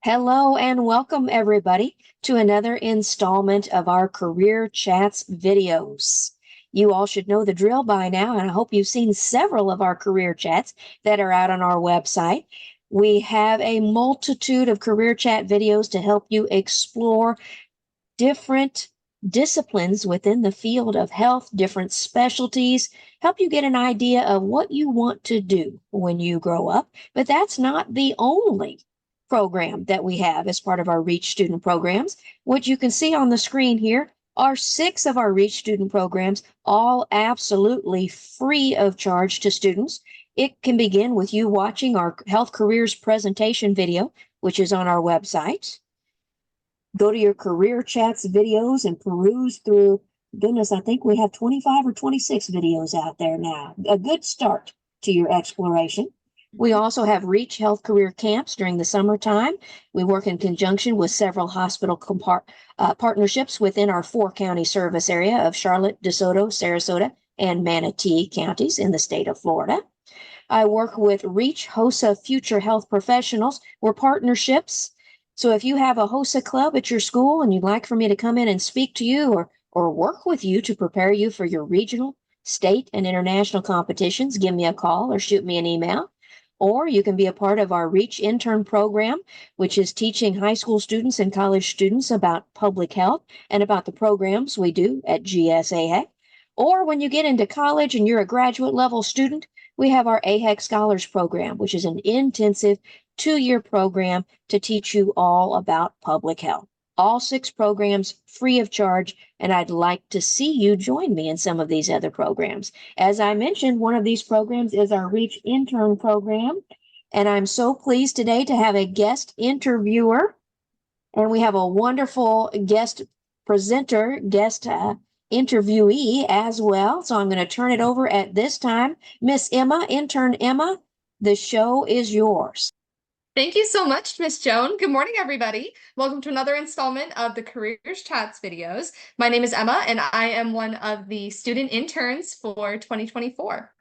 Hello and welcome everybody to another installment of our Career Chats videos. You all should know the drill by now, and I hope you've seen several of our career chats that are out on our website. We have a multitude of career chat videos to help you explore different disciplines within the field of health, different specialties, help you get an idea of what you want to do when you grow up. But that's not the only program that we have as part of our Reach student programs. What you can see on the screen here are 6 of our Reach student programs, all absolutely free of charge to students. It can begin with you watching our health careers presentation video, which is on our website. Go to your career chats videos and peruse through. Goodness, I think we have 25 or 26 videos out there now. A good start to your exploration. We also have Reach Health Career Camps during the summertime. We work in conjunction with several hospital partnerships within our 4-county service area of Charlotte, DeSoto, Sarasota, and Manatee counties in the state of Florida. I work with Reach HOSA Future Health Professionals. We're partnerships. So if you have a HOSA club at your school and you'd like for me to come in and speak to you or work with you to prepare you for your regional, state, and international competitions, give me a call or shoot me an email. Or you can be a part of our Reach Intern program, which is teaching high school students and college students about public health and about the programs we do at GSAHEC. Or when you get into college and you're a graduate level student, we have our AHEC Scholars Program, which is an intensive 2-year program to teach you all about public health. All 6 programs free of charge, and I'd like to see you join me in some of these other programs. As I mentioned, one of these programs is our Reach Intern program, and I'm so pleased today to have a guest interviewer, and we have a wonderful guest presenter, guest interviewee as well. So I'm going to turn it over at this time. Miss Emma, intern Emma, the show is yours. Thank you so much, Miss Joan. Good morning, everybody. Welcome to another installment of the Careers Chats videos. My name is Emma, and I am one of the student interns for 2024.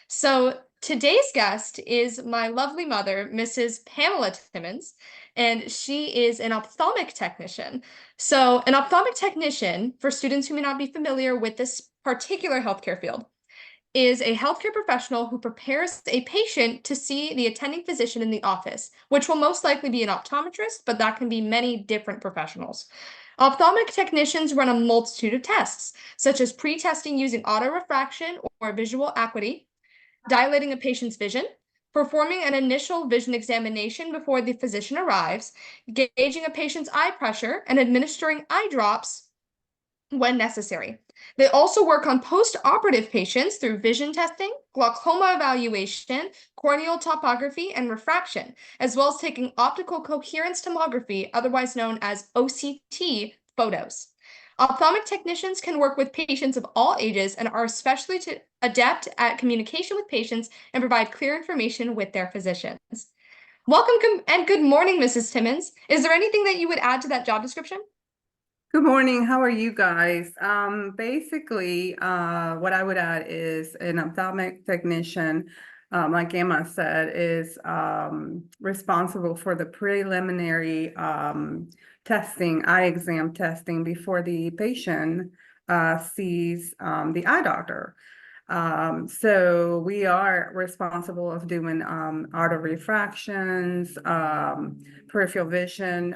So today's guest is my lovely mother, Mrs. Pamela Timmons, and she is an ophthalmic technician. So an ophthalmic technician, for students who may not be familiar with this particular healthcare field, is a healthcare professional who prepares a patient to see the attending physician in the office, which will most likely be an optometrist, but that can be many different professionals. Ophthalmic technicians run a multitude of tests, such as pre-testing using autorefraction or visual acuity, dilating a patient's vision, performing an initial vision examination before the physician arrives, gauging a patient's eye pressure, and administering eye drops when necessary. They also work on post-operative patients through vision testing, glaucoma evaluation, corneal topography, and refraction, as well as taking optical coherence tomography, otherwise known as OCT photos. Ophthalmic technicians can work with patients of all ages and are especially adept at communication with patients and provide clear information with their physicians. Welcome and good morning, Mrs. Timmons. Is there anything that you would add to that job description? Good morning. How are you guys? Basically, what I would add is an ophthalmic technician, like Emma said, is responsible for the preliminary testing, eye exam testing before the patient sees the eye doctor. So we are responsible of doing auto refractions, peripheral vision,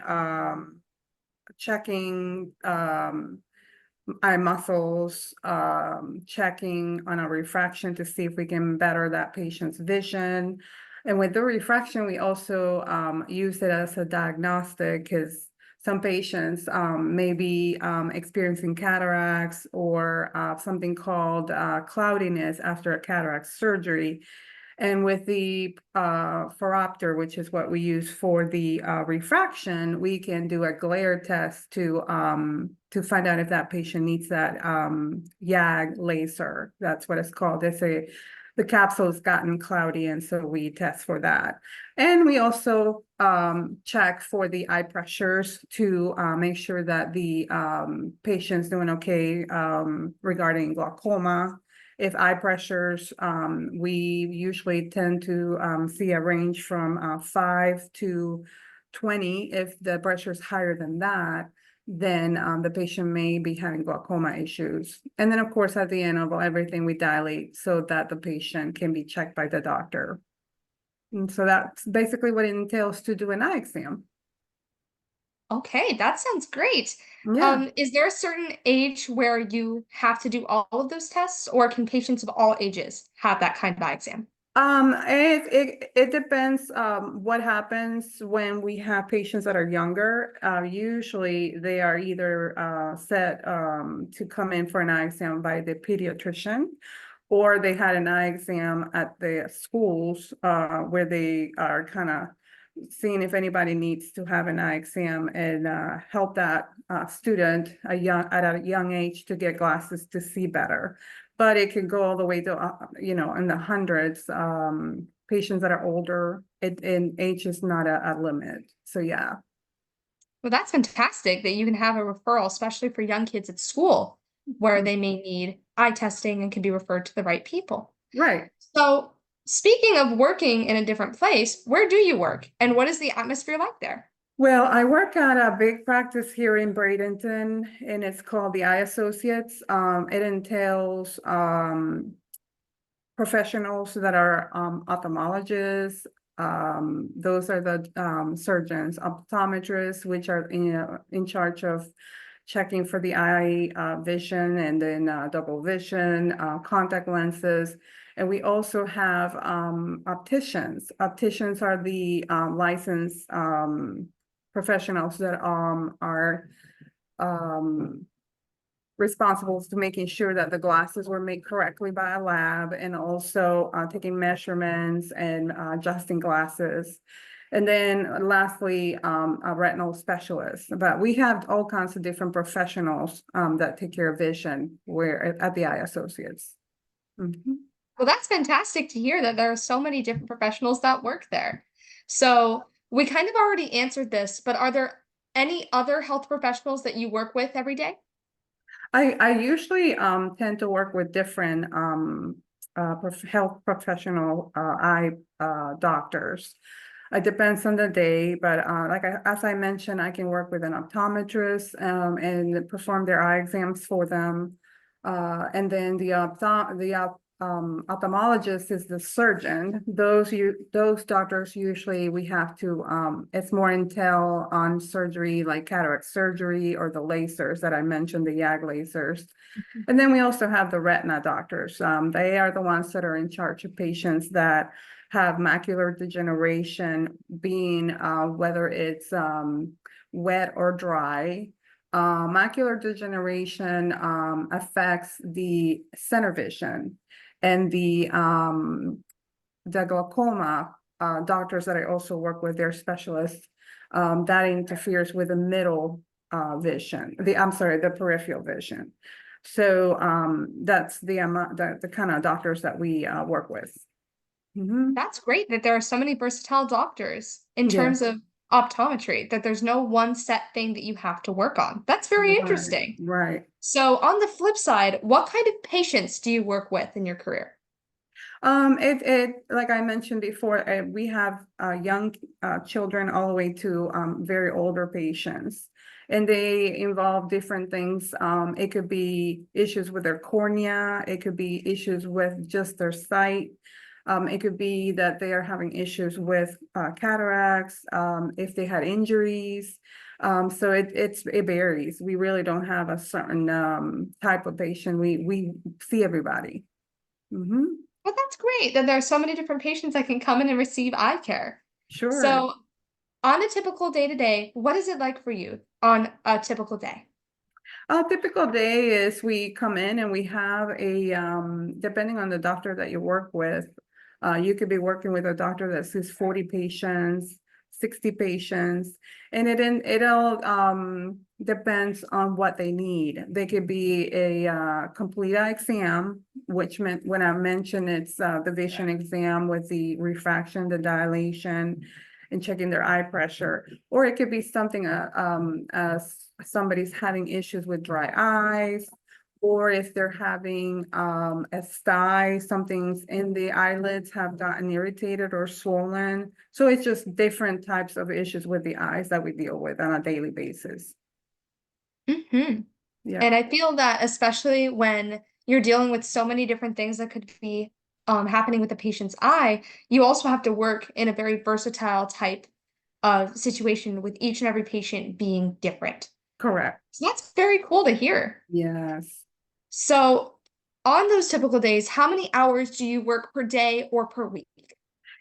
checking eye muscles, checking on a refraction to see if we can better that patient's vision. And with the refraction, we also use it as a diagnostic because some patients may be experiencing cataracts or something called cloudiness after a cataract surgery. And with the phoropter, which is what we use for the refraction, we can do a glare test to find out if that patient needs that YAG laser. That's what it's called. The capsule's gotten cloudy, and so we test for that. And we also check for the eye pressures to make sure that the patient's doing okay regarding glaucoma. If eye pressures, we usually tend to see a range from 5 to 20. If the pressure is higher than that, then the patient may be having glaucoma issues. And then, of course, at the end of everything, we dilate so that the patient can be checked by the doctor. And so that's basically what it entails to do an eye exam. Okay, that sounds great. Yeah. Is there a certain age where you have to do all of those tests, or can patients of all ages have that kind of eye exam? It depends what happens when we have patients that are younger. Usually they are either set to come in for an eye exam by the pediatrician, or they had an eye exam at the schools where they are kind of seeing if anybody needs to have an eye exam and help that student at a young age to get glasses to see better. But it can go all the way to, in the hundreds, patients that are older, and age is not a limit. So, yeah. Well, that's fantastic that you can have a referral, especially for young kids at school, where they may need eye testing and can be referred to the right people. Right. So, speaking of working in a different place, where do you work and what is the atmosphere like there? Well, I work at a big practice here in Bradenton, and it's called the Eye Associates. It entails professionals that are ophthalmologists. Those are the surgeons, optometrists, which are in charge of checking for the eye vision, and then double vision, contact lenses. And we also have opticians. Opticians are the licensed professionals that are responsible to making sure that the glasses were made correctly by a lab, and also taking measurements and adjusting glasses. And then lastly, a retinal specialist. But we have all kinds of different professionals that take care of vision at the Eye Associates. Mhm. Well, that's fantastic to hear that there are so many different professionals that work there. So, we kind of already answered this, but are there any other health professionals that you work with every day? I usually tend to work with different health professional eye doctors. It depends on the day, but as I mentioned, I can work with an optometrist and perform their eye exams for them. And then the ophthalmologist is the surgeon. Those doctors usually we have to it's more intel on surgery, like cataract surgery or the lasers that I mentioned, the YAG lasers. And then we also have the retina doctors. They are the ones that are in charge of patients that have macular degeneration, being whether it's wet or dry. Macular degeneration affects the center vision, and the glaucoma doctors that I also work with, they're specialists, that interferes with the middle vision, the peripheral vision. So that's the kind of doctors that we work with. Mhm. That's great that there are so many versatile doctors in terms Yes. of optometry, that there's no one set thing that you have to work on. That's very Right, interesting. right. So, on the flip side, what kind of patients do you work with in your career? Like I mentioned before, we have young children all the way to very older patients, and they involve different things. It could be issues with their cornea, it could be issues with just their sight. It could be that they are having issues with cataracts, if they had injuries. So it varies. We really don't have a certain type of patient. We see everybody. Mm-hmm. Well, that's great that there are so many different patients that can come in and receive eye care. Sure. So, on a typical day to day, what is it like for you on a typical day? A typical day is we come in and we have depending on the doctor that you work with, you could be working with a doctor that sees 40 patients, 60 patients, and it all depends on what they need. They could be a complete eye exam, which meant when I mentioned it's the vision exam with the refraction, the dilation, and checking their eye pressure, or it could be something as somebody's having issues with dry eyes, or if they're having a sty, something's in the eyelids have gotten irritated or swollen. So it's just different types of issues with the eyes that we deal with on a daily basis. Mm-hmm. Yeah, And I feel that especially when you're dealing with so many different things that could be happening with the patient's eye, you also have to work in a very versatile type of situation with each and every patient being different. correct. So that's very cool to hear. Yes. So on those typical days, how many hours do you work per day or per week?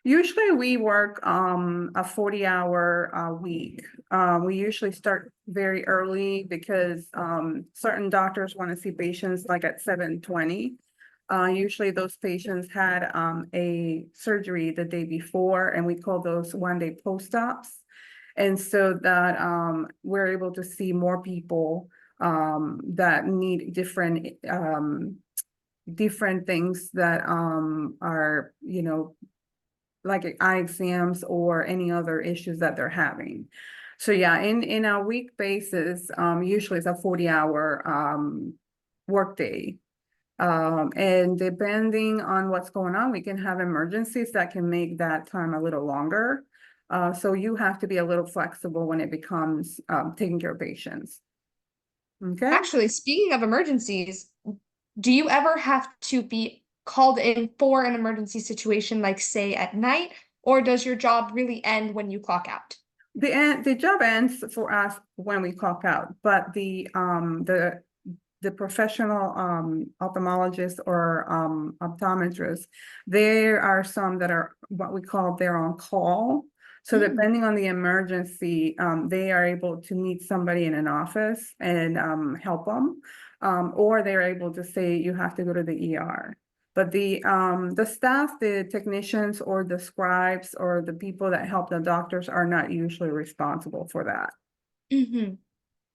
Usually we work a 40-hour week. We usually start very early because certain doctors want to see patients like at 7:20. Usually those patients had a surgery the day before, and we call those one-day post-ops. And so that we're able to see more people that need different things that are, like eye exams or any other issues that they're having. So yeah, in a week basis, usually it's a 40-hour workday. And depending on what's going on, we can have emergencies that can make that time a little longer. So you have to be a little flexible when it becomes taking care of patients. Okay. Actually, speaking of emergencies, do you ever have to be called in for an emergency situation, like say at night, or does your job really end when you clock out? The job ends for us when we clock out, but the professional ophthalmologist or optometrist, there are some that are what we call they're on call. So Mm. depending on the emergency, they are able to meet somebody in an office and help them, or they're able to say you have to go to the ER. But the staff, the technicians or the scribes or the people that help the doctors are not usually responsible for that. Hmm.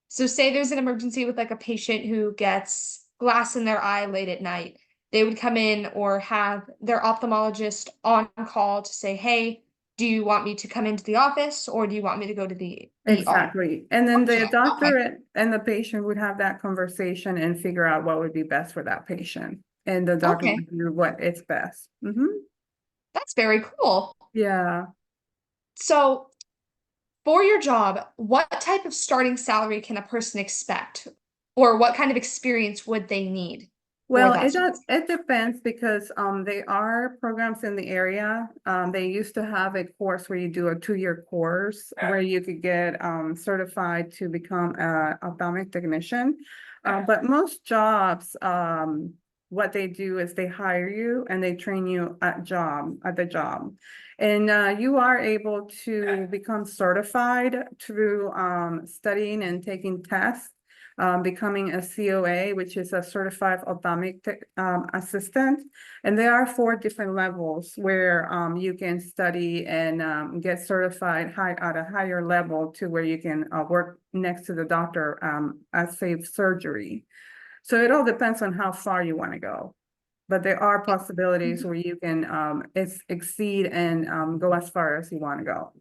So say there's an emergency with like a patient who gets glass in their eye late at night. They would come in or have their ophthalmologist on call to say, "Hey, do you want me to come into the office or do you want me to go to the ER?" Exactly. And then the Gotcha. Okay. doctor and the patient would have that conversation and figure out what would be best for that patient. And the doctor Okay. would do what is best. That's very cool. Yeah. So for your job, what type of starting salary can a person expect? Or what kind of experience would they need for Well, that sort of thing? it depends because there are programs in the area. They used to have a course where you do a 2-year course where you could get certified to become a ophthalmic technician. But most jobs, what they do is they hire you and they train you at the job. And you are able to become certified through studying and taking tests, becoming a COA, which is a certified ophthalmic assistant. And there are 4 different levels where you can study and get certified at a higher level to where you can work next to the doctor at safe surgery. So it all depends on how far you want to go. But there are possibilities where you can exceed and go as far as you want to go.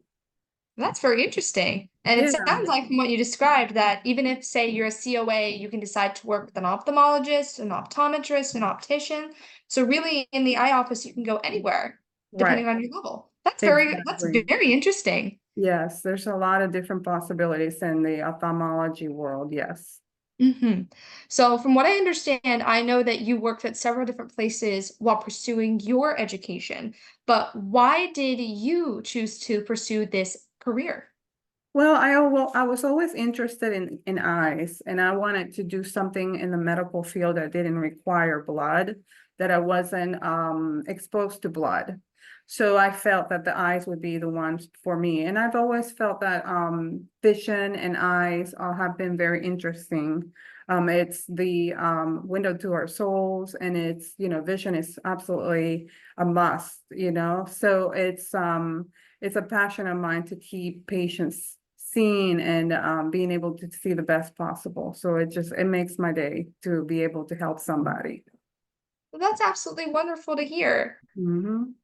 That's very interesting. And it Yeah, sounds like from what you described that even if, say, you're a COA, you can decide to work with an ophthalmologist, an optometrist, an optician. So really in the eye office, you can go anywhere right. depending on your level. That's Exactly. very interesting. Yes, there's a lot of different possibilities in the ophthalmology world. Yes. Hmm. So from what I understand, I know that you worked at several different places while pursuing your education, but why did you choose to pursue this career? Well, I was always interested in eyes, and I wanted to do something in the medical field that didn't require blood, that I wasn't exposed to blood. So I felt that the eyes would be the ones for me. And I've always felt that vision and eyes all have been very interesting. It's the window to our souls, and it's, vision is absolutely a must, So it's a passion of mine to keep patients seen and being able to see the best possible. So it makes my day to be able to help somebody. Well, that's absolutely wonderful to hear. Mhm.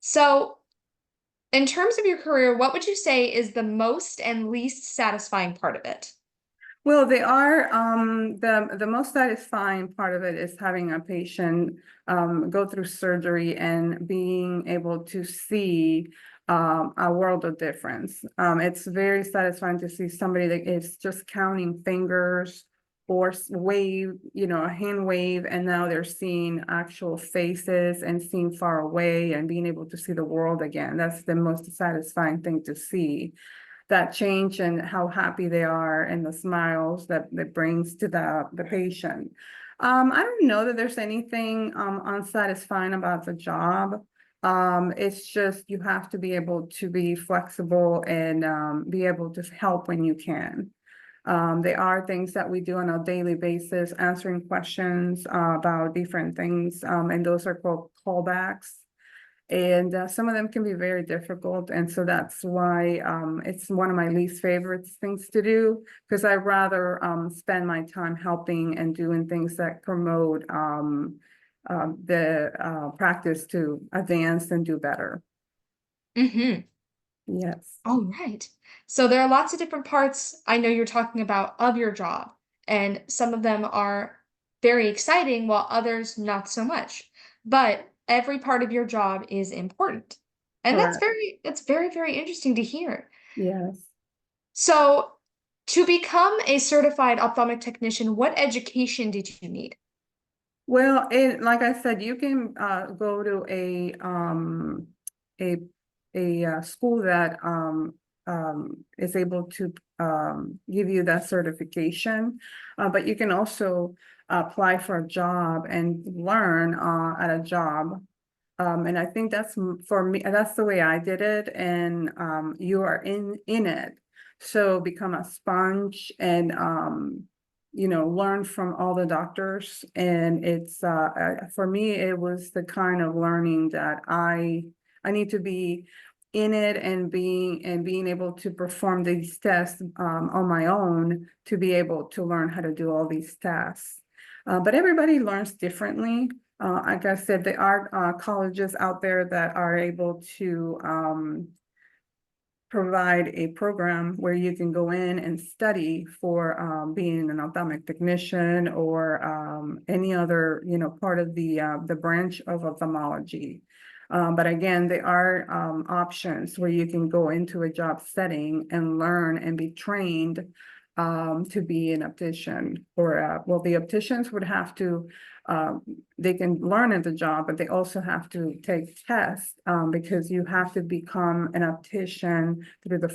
So, in terms of your career, what would you say is the most and least satisfying part of it? Well, they are, the most satisfying part of it is having a patient go through surgery and being able to see a world of difference. It's very satisfying to see somebody that is just counting fingers or wave, a hand wave, and now they're seeing actual faces and seeing far away and being able to see the world again. That's the most satisfying thing to see, that change and how happy they are and the smiles that it brings to the patient. I don't know that there's anything unsatisfying about the job. It's just you have to be able to be flexible and be able to help when you can. There are things that we do on a daily basis, answering questions about different things, and those are called callbacks. And some of them can be very difficult. And so that's why it's one of my least favorite things to do, because I rather spend my time helping and doing things that promote the practice to advance and do better. Mm-hmm. Yes. All right. So there are lots of different parts I know you're talking about of your job, and some of them are very exciting while others not so much. But every part of your job is important. And Correct. that's very, very interesting to hear. Yes. So to become a certified ophthalmic technician, what education did you need? Well, like I said, you can go to a school that is able to give you that certification, but you can also apply for a job and learn at a job. And I think that's for me, that's the way I did it. And you are in it. So become a sponge and learn from all the doctors. And it's for me, it was the kind of learning that I need to be in it and being able to perform these tests on my own to be able to learn how to do all these tasks. But everybody learns differently. Like I said, there are colleges out there that are able to provide a program where you can go in and study for being an ophthalmic technician or any other, part of the branch of ophthalmology. But again, there are options where you can go into a job setting and learn and be trained to be an optician. Or well, the opticians would have to they can learn at the job, but they also have to take tests because you have to become an optician through the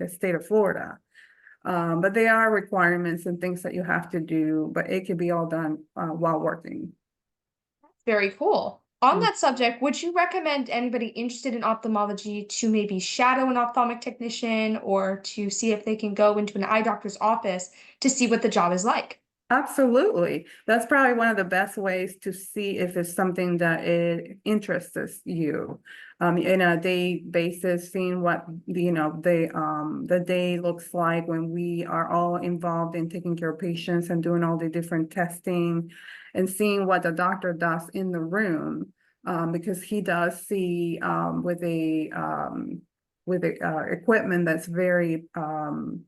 state of Florida. But they are requirements and things that you have to do, but it can be all done while working. Very cool. On Mm. that subject, would you recommend anybody interested in ophthalmology to maybe shadow an ophthalmic technician or to see if they can go into an eye doctor's office to see what the job is like? Absolutely. That's probably one of the best ways to see if it's something that it interests you. In a day basis, seeing what the day looks like when we are all involved in taking care of patients and doing all the different testing and seeing what the doctor does in the room. Because he does see with equipment that's very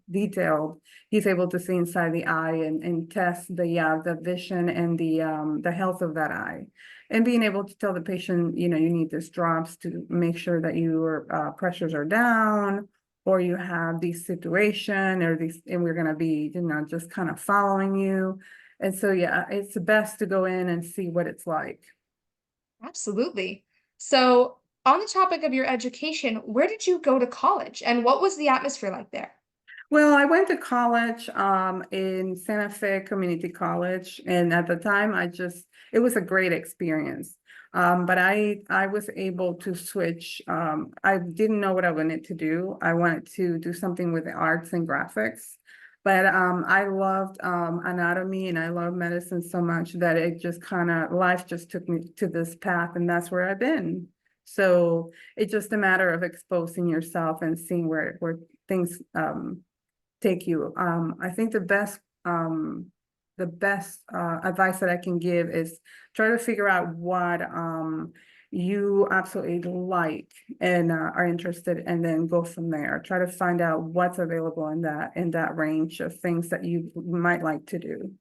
detailed. He's able to see inside the eye and test the vision and the health of that eye, and being able to tell the patient, you need these drops to make sure that your pressures are down, or you have this situation or these, and we're going to be, just kind of following you. And so, yeah, it's best to go in and see what it's like. Absolutely. So, on the topic of your education, where did you go to college and what was the atmosphere like there? Well, I went to college in Santa Fe Community College, and at the time, it was a great experience. But I was able to switch. I didn't know what I wanted to do. I wanted to do something with the arts and graphics, but I loved anatomy and I love medicine so much that it just life just took me to this path, and that's where I've been. So it's just a matter of exposing yourself and seeing where things take you. I think the best advice that I can give is try to figure out what you absolutely like and are interested, and then go from there. Try to find out what's available in that range of things that you might like to do.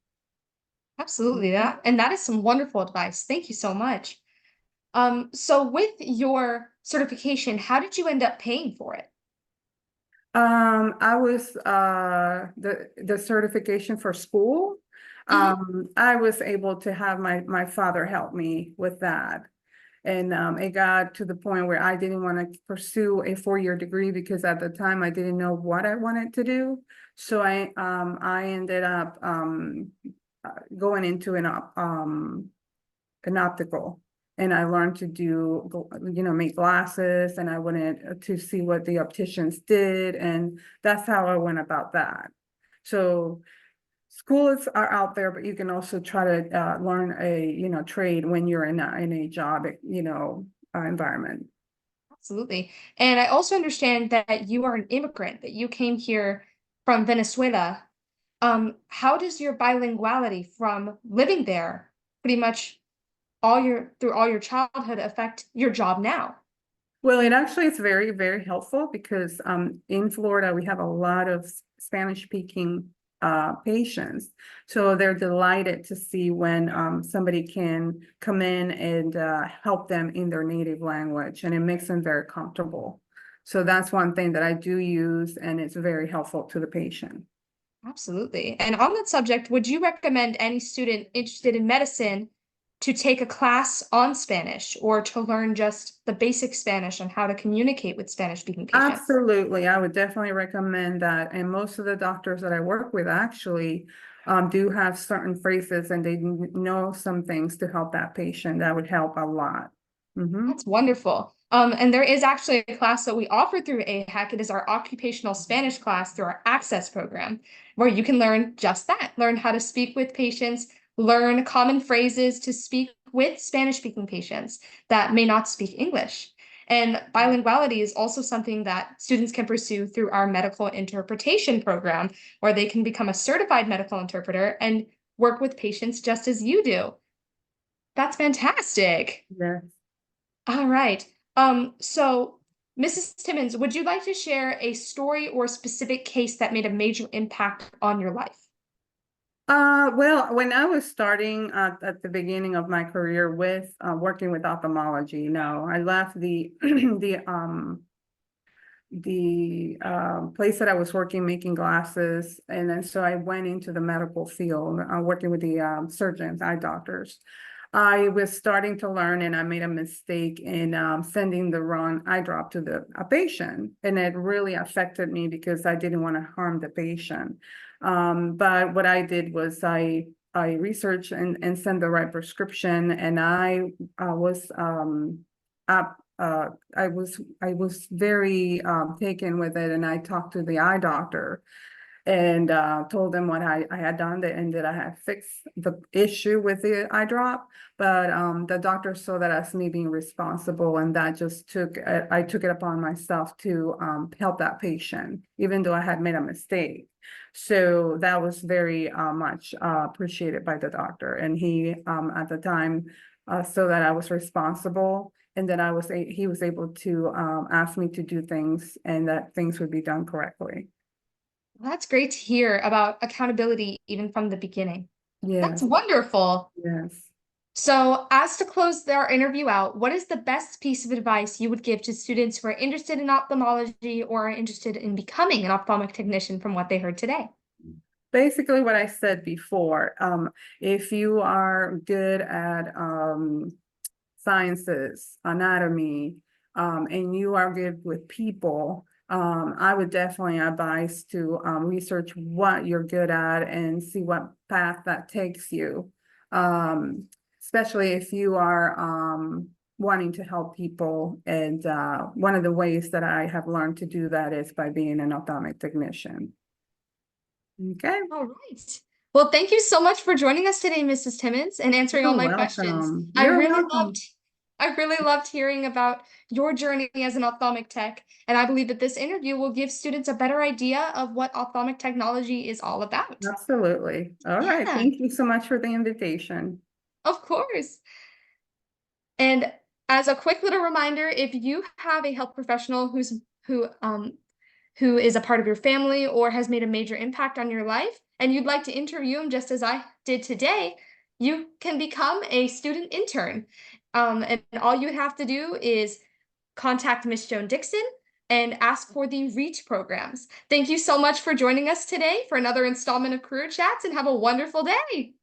Absolutely. That is some wonderful advice. Thank you so much. So with your certification, how did you end up paying for it? I was the certification for school. Mhm. I was able to have my father help me with that. And it got to the point where I didn't want to pursue a 4-year degree because at the time I didn't know what I wanted to do. So I ended up going into an optical, and I learned to make glasses, and I wanted to see what the opticians did, and that's how I went about that. So schools are out there, but you can also try to learn a trade when you're in a job environment. Absolutely. And I also understand that you are an immigrant, that you came here from Venezuela. How does your bilinguality from living there pretty much through all your childhood affect your job now? Well, it actually is very, very helpful because in Florida, we have a lot of Spanish speaking patients. So they're delighted to see when somebody can come in and help them in their native language, and it makes them very comfortable. So that's one thing that I do use, and it's very helpful to the patient. Absolutely. And on that subject, would you recommend any student interested in medicine to take a class on Spanish or to learn just the basic Spanish on how to communicate with Spanish speaking patients? Absolutely, I would definitely recommend that. And most of the doctors that I work with actually do have certain phrases, and they know some things to help that patient. That would help a lot. Mhm. That's wonderful. And there is actually a class that we offer through AHEC. It is our occupational Spanish class through our Access program, where you can learn just that, learn how to speak with patients, learn common phrases to speak with Spanish speaking patients that may not speak English. And bilinguality is also something that students can pursue through our medical interpretation program, where they can become a certified medical interpreter and work with patients just as you do. That's fantastic. Yes. All right. So Mrs. Timmons, would you like to share a story or specific case that made a major impact on your life? Well, when I was starting at the beginning of my career with working with ophthalmology, no, I left the the place that I was working making glasses, and then so I went into the medical field, working with the surgeons, eye doctors. I was starting to learn, and I made a mistake in sending the wrong eye drop to a patient, and it really affected me because I didn't want to harm the patient. But what I did was I researched and sent the right prescription, and I was up I was very taken with it, and I talked to the eye doctor and told them what I had done, and that I had fixed the issue with the eye drop. But the doctor saw that as me being responsible, and that just I took it upon myself to help that patient, even though I had made a mistake. So that was very much appreciated by the doctor, and he at the time saw that I was responsible, and that he was able to ask me to do things, and that things would be done correctly. Well, that's great to hear about accountability even from the beginning. That's Yes, wonderful. yes. So, as to close our interview out, what is the best piece of advice you would give to students who are interested in ophthalmology or are interested in becoming an ophthalmic technician from what they heard today? Basically what I said before, if you are good at sciences, anatomy, and you are good with people, I would definitely advise to research what you're good at and see what path that takes you. Especially if you are wanting to help people. And one of the ways that I have learned to do that is by being an ophthalmic technician. Okay. All right. Well, thank you so much for joining us today, Mrs. Timmons, and answering all You're my questions. welcome. You're welcome. I really loved hearing about your journey as an ophthalmic tech, and I believe that this interview will give students a better idea of what ophthalmic technology is all about. Absolutely. All right. Yeah, Thank you so much for the invitation. of course. And As a quick little reminder, if you have a health professional who is a part of your family or has made a major impact on your life, and you'd like to interview them just as I did today, you can become a student intern. And all you have to do is contact Miss Joan Dixon and ask for the REACH programs. Thank you so much for joining us today for another installment of Career Chats, and have a wonderful day.